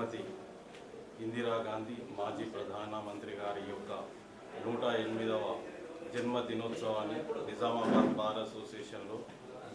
శ్రీమతి ఇందిరాగాంధీ మాజీ ప్రధానమంత్రి గారి యొక్క 108వ జన్మదినోత్సవాన్ని నిజామాబాద్ బార్ అసోసియేషన్లో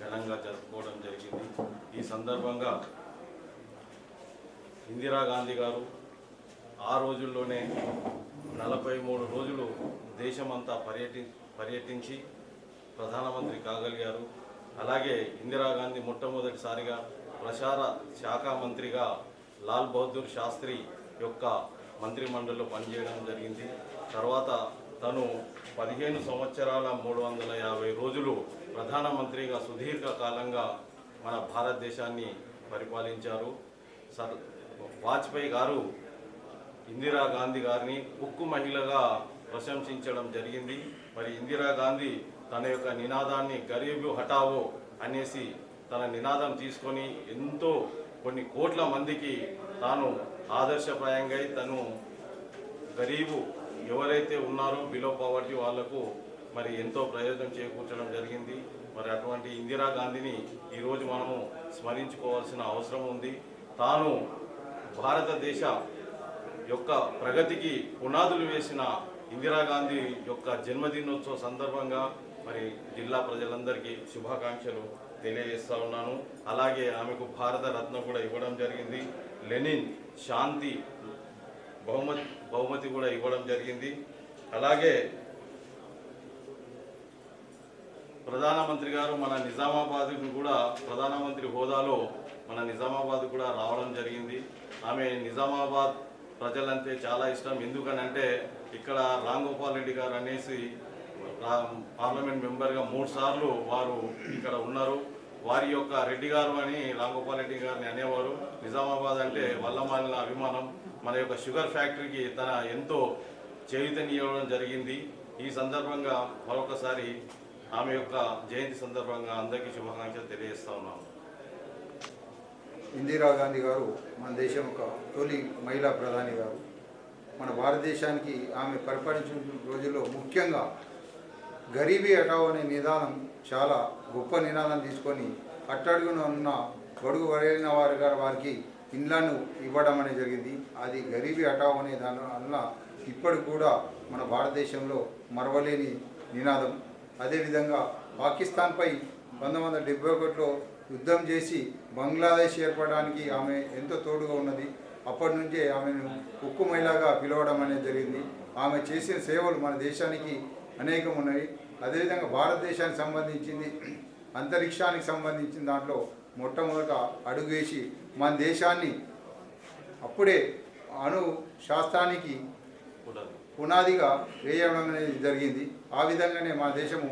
ఘనంగా జరుపుకోవడం జరిగింది. ఈ సందర్భంగా ఇందిరాగాంధీ గారు ఆ రోజుల్లోనే 43 రోజులు దేశమంతా పర్యటించి ప్రధానమంత్రి కాగలిగారు. అలాగే ఇందిరాగాంధీ మొట్టమొదటిసారిగా ప్రచార శాఖ మంత్రిగా లాల్ బహదూర్ శాస్త్రి యొక్క మంత్రిమండలిలో పనిచేయడం జరిగింది. తర్వాత తను 15 సంవత్సరాల 350 రోజులు ప్రధానమంత్రిగా సుదీర్ఘకాలంగా మన భారతదేశాన్ని పరిపాలించారు. వాజ్పేయి గారు ఇందిరాగాంధీ గారిని ఉక్కు మహిళగా ప్రశంసించడం జరిగింది. మరి ఇందిరాగాంధీ తన యొక్క నినాదాన్ని గరీబు హటావో అనేసి తన నినాదం తీసుకొని ఎంతో కొన్ని కోట్ల మందికి తాను ఆదర్శప్రాయంగా తను గరీబు ఎవరైతే ఉన్నారో బిలో పవర్టీ వాళ్లకు మరి ఎంతో ప్రయోజనం చేకూర్చడం జరిగింది. మరి అటువంటి ఇందిరాగాంధీని ఈరోజు మనము స్మరించుకోవాల్సిన అవసరం ఉంది. తాను భారతదేశ యొక్క ప్రగతికి పునాదులు వేసిన ఇందిరాగాంధీ యొక్క జన్మదినోత్సవ సందర్భంగా మరి జిల్లా ప్రజలందరికీ శుభాకాంక్షలు తెలియజేస్తూ ఉన్నాను. అలాగే ఆమెకు భారత రత్న కూడా ఇవ్వడం జరిగింది. లెనిన్ శాంతి బహుమతి కూడా ఇవ్వడం జరిగింది. అలాగే ప్రధానమంత్రి గారు మన నిజామాబాద్కు కూడా ప్రధానమంత్రి హోదాలో మన నిజామాబాద్ కూడా రావడం జరిగింది. ఆమె నిజామాబాద్ ప్రజలంటే చాలా ఇష్టం. ఎందుకనంటే ఇక్కడ రామ్ గోపాల్ రెడ్డి గారు అనేసి పార్లమెంట్ మెంబర్గా 3 సార్లు వారు ఇక్కడ ఉన్నారు. వారి యొక్క రెడ్డి గారు అని రామ్ గోపాల్ రెడ్డి గారిని అనేవారు. నిజామాబాద్ అంటే వల్లమాలిన అభిమానం. మన యొక్క షుగర్ ఫ్యాక్టరీకి తన ఎంతో చేయూతనివ్వడం జరిగింది. ఈ సందర్భంగా మరొకసారి ఆమె యొక్క జయంతి సందర్భంగా అందరికీ శుభాకాంక్షలు తెలియజేస్తా ఉన్నాము. ఇందిరాగాంధీ గారు మన దేశం యొక్క తొలి మహిళా ప్రధాని గారు. మన భారతదేశానికి ఆమె పరిపాలించిన రోజుల్లో ముఖ్యంగా గరీబీ హటావో అనే నినాదం చాలా గొప్ప నినాదం తీసుకొని అట్టడుగున ఉన్న గొడుగు వరైన వారికి ఇండ్లను ఇవ్వడం అనేది జరిగింది. అది గరీబీ హటావో అనే దాని వల్ల ఇప్పటికి కూడా మన భారతదేశంలో మరవలేని నినాదం. అదేవిధంగా పాకిస్తాన్పై 1971లో యుద్ధం చేసి బంగ్లాదేశ్ ఏర్పడడానికి ఆమె ఎంతో తోడుగా ఉన్నది. అప్పటి నుంచే ఆమెను ఉక్కు మహిళగా పిలవడం అనేది జరిగింది. ఆమె చేసిన సేవలు మన దేశానికి అనేకం ఉన్నాయి. అదేవిధంగా భారతదేశానికి సంబంధించింది అంతరిక్షానికి సంబంధించిన దాంట్లో మొట్టమొదట అడుగు వేసి మన దేశాన్ని అప్పుడే అణు శాస్త్రానికి పునాదిగా వేయడం అనేది జరిగింది. ఆ విధంగానే మన దేశము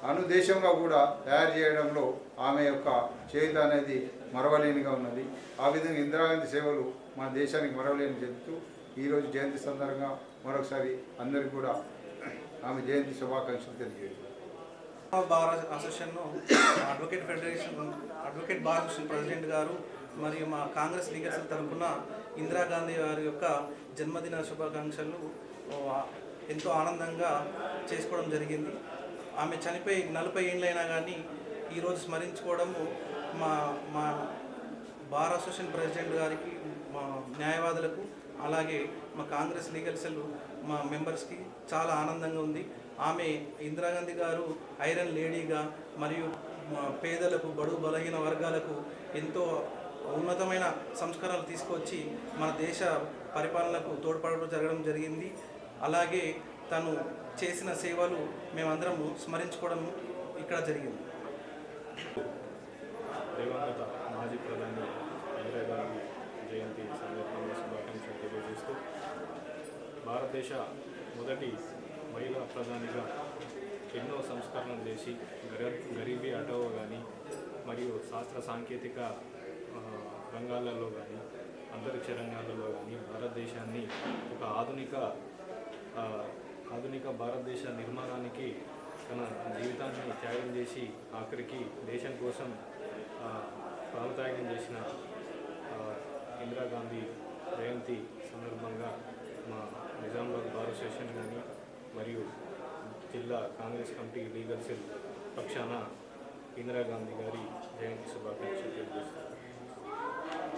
అణు దేశంగా కూడా తయారు చేయడంలో ఆమె యొక్క చేయుత అనేది మరవలేనిగా ఉన్నది. ఆ విధంగా ఇందిరాగాంధీ సేవలు మన దేశానికి మరవలేని చెబుతూ ఈరోజు జయంతి సందర్భంగా మరొకసారి అందరికీ కూడా ఆమె జయంతి శుభాకాంక్షలు తెలియజేయండి. Bar association advocate federation advocate bar association president గారు మరియు మా కాంగ్రెస్ లీగర్స్ తరఫున ఇందిరాగాంధీ వారి యొక్క జన్మదిన శుభాకాంక్షలు ఎంతో ఆనందంగా చేసుకోవడం జరిగింది. ఆమె చనిపోయి 40 ఏళ్ళైనా కానీ ఈరోజు స్మరించుకోవడము మా మా బార్ అసోసియేషన్ ప్రెసిడెంట్ గారికి, మా న్యాయవాదులకు, అలాగే మా కాంగ్రెస్ లీగల్ సెల్ మా మెంబర్స్కి చాలా ఆనందంగా ఉంది. ఆమె ఇందిరాగాంధీ గారు ఐరన్ లేడీగా మరియు పేదలకు, బడుగు బలహీన వర్గాలకు ఎంతో ఉన్నతమైన సంస్కరణలు తీసుకొచ్చి మన దేశ పరిపాలనకు తోడ్పడడం జరగడం జరిగింది. అలాగే తను చేసిన సేవలు మేమందరము స్మరించుకోవడం ఇక్కడ జరిగింది. దివంగత మాజీ ప్రధాని ఇందిరాగాంధీ జయంతి సందర్భంగా శుభాకాంక్షలు తెలియజేస్తూ భారతదేశ మొదటి మహిళా ప్రధానిగా ఎన్నో సంస్కరణలు చేసి గరీబీ హటావో కానీ మరియు శాస్త్ర సాంకేతిక రంగాలలో కానీ అంతరిక్ష రంగాలలో కానీ భారతదేశాన్ని ఒక ఆధునిక భారతదేశ నిర్మాణానికి తన జీవితాన్ని త్యాగం చేసి ఆఖరికి దేశం కోసం ప్రాణత్యాగం చేసిన ఇందిరాగాంధీ జయంతి సందర్భంగా మా నిజామాబాద్ బార్ అసోసియేషన్ కానీ మరియు జిల్లా కాంగ్రెస్ కమిటీ లీగల్ సెల్ పక్షాన ఇందిరాగాంధీ గారి జయంతి శుభాకాంక్షలు తెలియజేస్తారు.